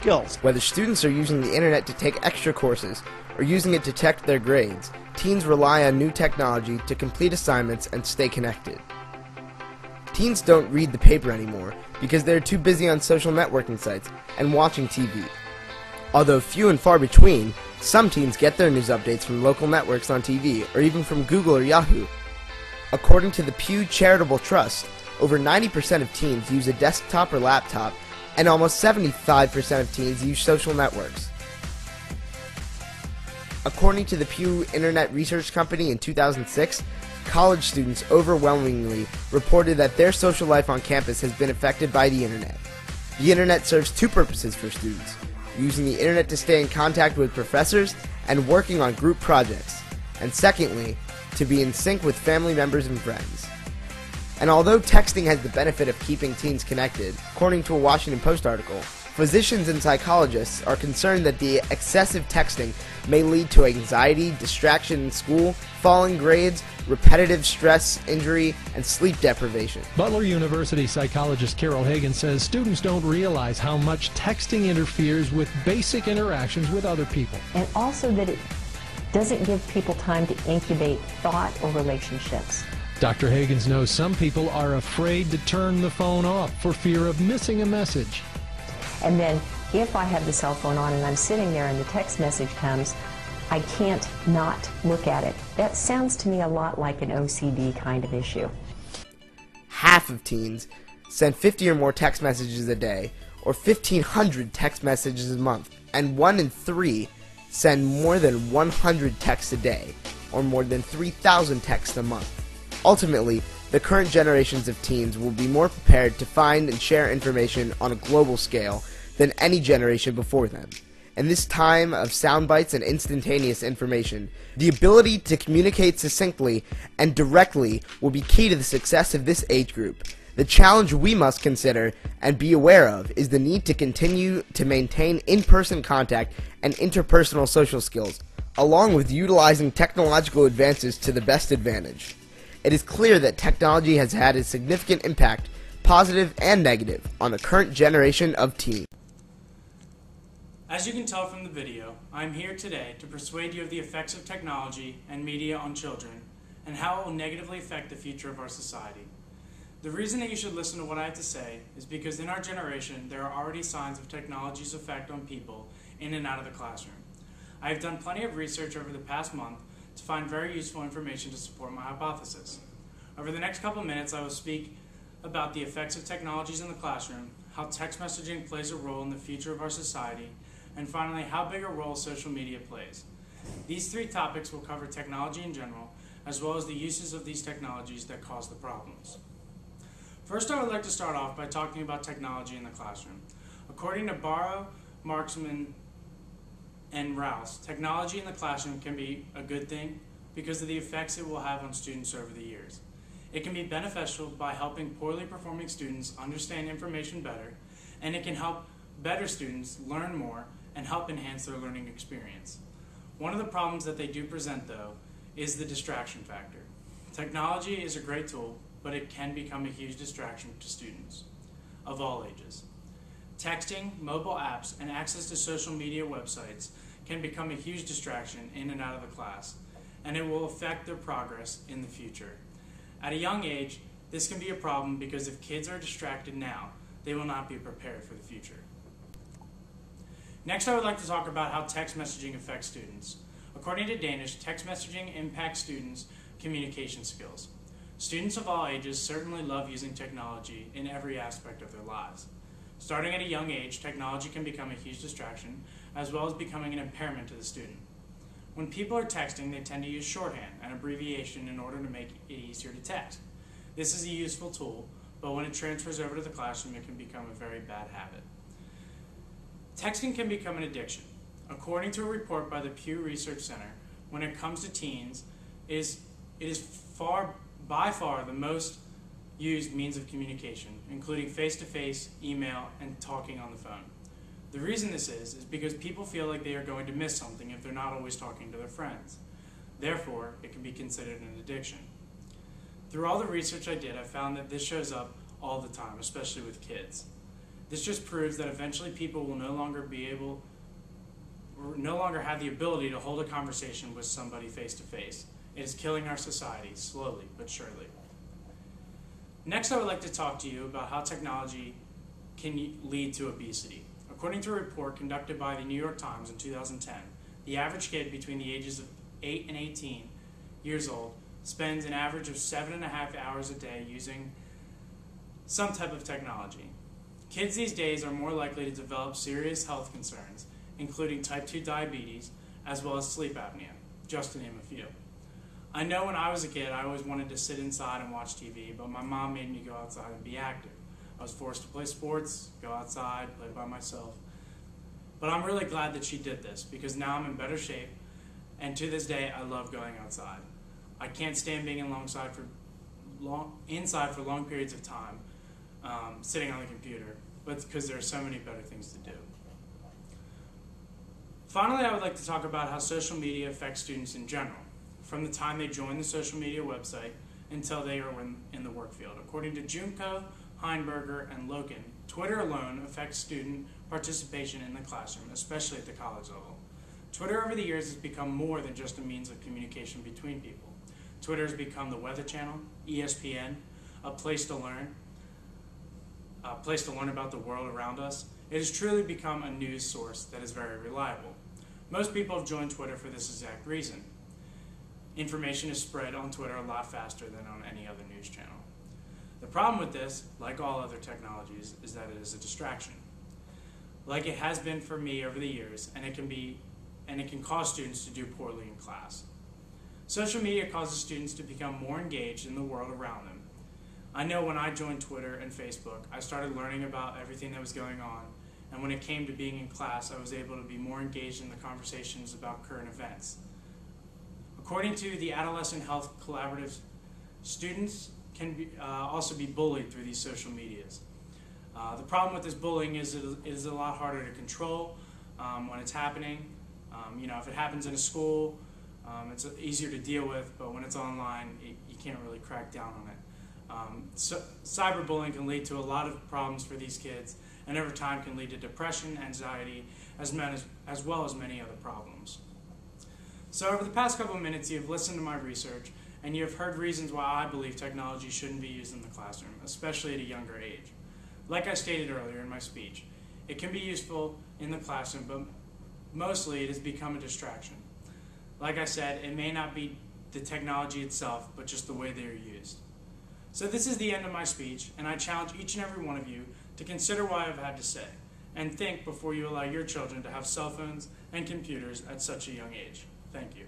skills. Whether students are using the internet to take extra courses or using it to check their grades, teens rely on new technology to complete assignments and stay connected. Teens don't read the paper anymore because they're too busy on social networking sites and watching TV. Although few and far between, some teens get their news updates from local networks on TV or even from Google or Yahoo. According to the Pew Charitable Trust, over 90% of teens use a desktop or laptop, and almost 75% of teens use social networks. According to the Pew Internet Research Company in 2006, college students overwhelmingly reported that their social life on campus has been affected by the internet. The internet serves two purposes for students: using the internet to stay in contact with professors and working on group projects, and secondly, to be in sync with family members and friends. And although texting has the benefit of keeping teens connected, according to a Washington Post article, physicians and psychologists are concerned that the excessive texting may lead to anxiety, distraction in school, falling grades, repetitive stress, injury, and sleep deprivation. Butler University psychologist Carol Hagan says students don't realize how much texting interferes with basic interactions with other people. And also that it doesn't give people time to incubate thought or relationships. Dr. Hagens knows some people are afraid to turn the phone off for fear of missing a message. And then if I have the cell phone on and I'm sitting there and the text message comes, I can't not look at it. That sounds to me a lot like an OCD kind of issue. Half of teens send 50 or more text messages a day, or 1,500 text messages a month, and 1 in 3 send more than 100 texts a day, or more than 3,000 texts a month. Ultimately, the current generations of teens will be more prepared to find and share information on a global scale than any generation before them. In this time of sound bites and instantaneous information, the ability to communicate succinctly and directly will be key to the success of this age group. The challenge we must consider and be aware of is the need to continue to maintain in-person contact and interpersonal social skills, along with utilizing technological advances to the best advantage. It is clear that technology has had a significant impact, positive and negative, on the current generation of teens. As you can tell from the video, I am here today to persuade you of the effects of technology and media on children and how it will negatively affect the future of our society. The reason that you should listen to what I have to say is because in our generation there are already signs of technology's effect on people in and out of the classroom. I have done plenty of research over the past month to find very useful information to support my hypothesis. Over the next couple minutes I will speak about the effects of technologies in the classroom, how text messaging plays a role in the future of our society, and finally how big a role social media plays. These three topics will cover technology in general, as well as the uses of these technologies that cause the problems. First, I would like to start off by talking about technology in the classroom. According to Barrow, Marksman, and Rouse, technology in the classroom can be a good thing because of the effects it will have on students over the years. It can be beneficial by helping poorly performing students understand information better, and it can help better students learn more and help enhance their learning experience. One of the problems that they do present, though, is the distraction factor. Technology is a great tool, but it can become a huge distraction to students of all ages. Texting, mobile apps, and access to social media websites can become a huge distraction in and out of the class, and it will affect their progress in the future. At a young age, this can be a problem because if kids are distracted now, they will not be prepared for the future. Next, I would like to talk about how text messaging affects students. According to Danish, text messaging impacts students' communication skills. Students of all ages certainly love using technology in every aspect of their lives. Starting at a young age, technology can become a huge distraction, as well as becoming an impairment to the student. When people are texting, they tend to use shorthand and abbreviation in order to make it easier to text. This is a useful tool, but when it transfers over to the classroom, it can become a very bad habit. Texting can become an addiction. According to a report by the Pew Research Center, when it comes to teens, it is by far the most used means of communication, including face-to-face, email, and talking on the phone. The reason this is because people feel like they are going to miss something if they're not always talking to their friends. Therefore, it can be considered an addiction. Through all the research I did, I found that this shows up all the time, especially with kids. This just proves that eventually people will no longer have the ability to hold a conversation with somebody face to face. It is killing our society, slowly but surely. Next, I would like to talk to you about how technology can lead to obesity. According to a report conducted by the New York Times in 2010, the average kid between the ages of 8 and 18 years old spends an average of 7.5 hours a day using some type of technology. Kids these days are more likely to develop serious health concerns, including type 2 diabetes, as well as sleep apnea, just to name a few. I know when I was a kid, I always wanted to sit inside and watch TV, but my mom made me go outside and be active. I was forced to play sports, go outside, play by myself. But I'm really glad that she did this, because now I'm in better shape, and to this day, I love going outside. I can't stand being inside for long periods of time, sitting on the computer, but because there are so many better things to do. Finally, I would like to talk about how social media affects students in general, from the time they join the social media website until they are in the work field. According to Junko, Heinberger, and Loken, Twitter alone affects student participation in the classroom, especially at the college level. Twitter over the years has become more than just a means of communication between people. Twitter has become the Weather Channel, ESPN, a place to learn about the world around us. It has truly become a news source that is very reliable. Most people have joined Twitter for this exact reason. Information is spread on Twitter a lot faster than on any other news channel. The problem with this, like all other technologies, is that it is a distraction. Like it has been for me over the years, and it can cause students to do poorly in class. Social media causes students to become more engaged in the world around them. I know when I joined Twitter and Facebook, I started learning about everything that was going on, and when it came to being in class, I was able to be more engaged in the conversations about current events. According to the Adolescent Health Collaborative, students can also be bullied through these social medias. The problem with this bullying is it is a lot harder to control when it's happening. If it happens in a school, it's easier to deal with, but when it's online, you can't really crack down on it. So cyberbullying can lead to a lot of problems for these kids, and over time can lead to depression, anxiety, as well as many other problems. So over the past couple of minutes, you've listened to my research, and you have heard reasons why I believe technology shouldn't be used in the classroom, especially at a younger age. Like I stated earlier in my speech, it can be useful in the classroom, but mostly it has become a distraction. Like I said, it may not be the technology itself, but just the way they are used. So this is the end of my speech, and I challenge each and every one of you to consider what I've had to say, and think before you allow your children to have cell phones and computers at such a young age. Thank you.